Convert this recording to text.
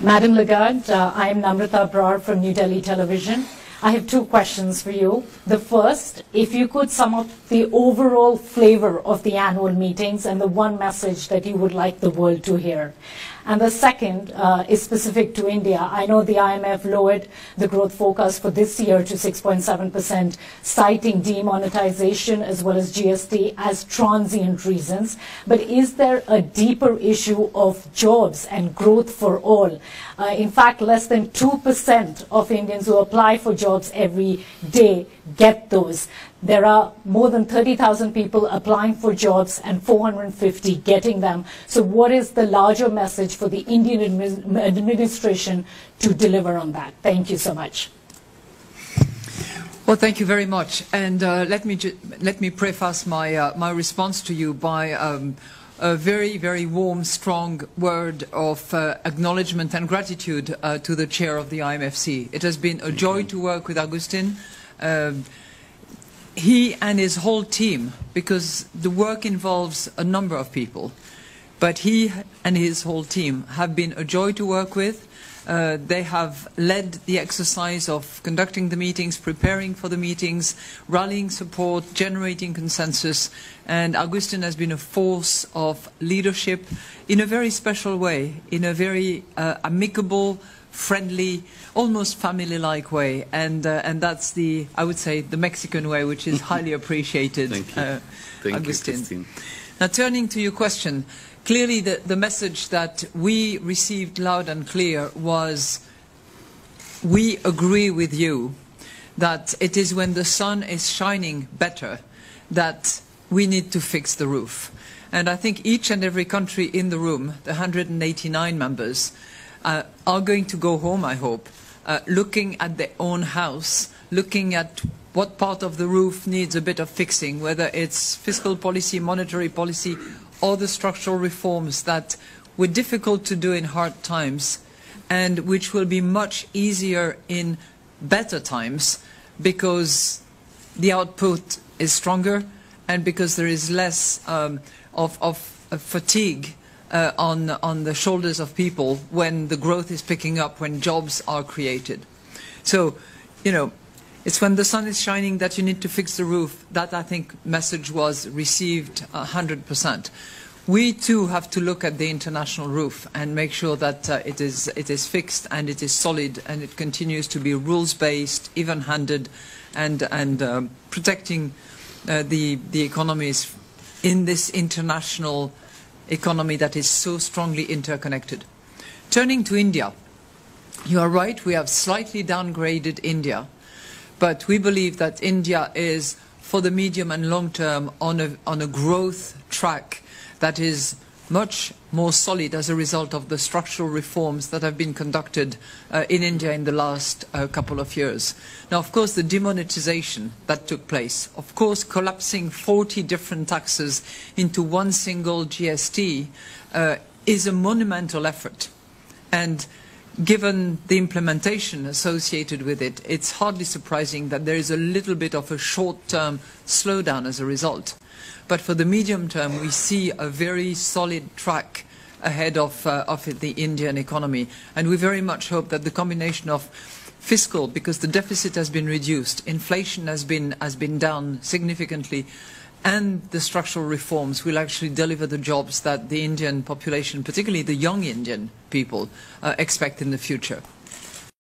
Madam Lagarde, I am Namrata Brar from New Delhi Television. I have two questions for you. The first, if you could sum up the overall flavor of the annual meetings and the one message that you would like the world to hear. And the second is specific to India. I know the IMF lowered the growth forecast for this year to 6.7%, citing demonetization as well as GST as transient reasons. But is there a deeper issue of jobs and growth for all? In fact, less than 2% of Indians who apply for jobs every day get those. There are more than 30,000 people applying for jobs and 450 getting them. So what is the larger message for the Indian administration to deliver on that? Thank you so much. Well, thank you very much. And let me preface my response to you by a very, very warm, strong word of acknowledgement and gratitude to the chair of the IMFC. It has been a joy to work with Agustin. He and his whole team, because the work involves a number of people, but he and his whole team have been a joy to work with. They have led the exercise of conducting the meetings, preparing for the meetings, rallying support, generating consensus, and Agustin has been a force of leadership in a very special way, in a very amicable, friendly, almost family-like way, and that's the, I would say, the Mexican way, which is highly appreciated. Thank you, Agustin. Now, turning to your question, clearly the message that we received loud and clear was, we agree with you that it is when the sun is shining better that we need to fix the roof. And I think each and every country in the room, the 189 members, are going to go home, I hope, looking at their own house, looking at what part of the roof needs a bit of fixing, whether it's fiscal policy, monetary policy, or the structural reforms that were difficult to do in hard times and which will be much easier in better times because the output is stronger and because there is less of fatigue on the shoulders of people when the growth is picking up, when jobs are created. So, you know, it's when the sun is shining that you need to fix the roof. That, I think, message was received 100%. We too have to look at the international roof and make sure that it is fixed and it is solid and it continues to be rules-based, even-handed, and protecting the economies in this international economy that is so strongly interconnected. Turning to India, you are right, we have slightly downgraded India, but we believe that India is, for the medium and long term, on a growth track that is much more solid as a result of the structural reforms that have been conducted in India in the last couple of years. Now, of course, the demonetization that took place, of course, collapsing 40 different taxes into one single GST is a monumental effort. And given the implementation associated with it, it's hardly surprising that there is a little bit of a short-term slowdown as a result. But for the medium term, we see a very solid track ahead of the Indian economy. And we very much hope that the combination of fiscal, because the deficit has been reduced, inflation has been down significantly, and the structural reforms will actually deliver the jobs that the Indian population, particularly the young Indian people, expect in the future.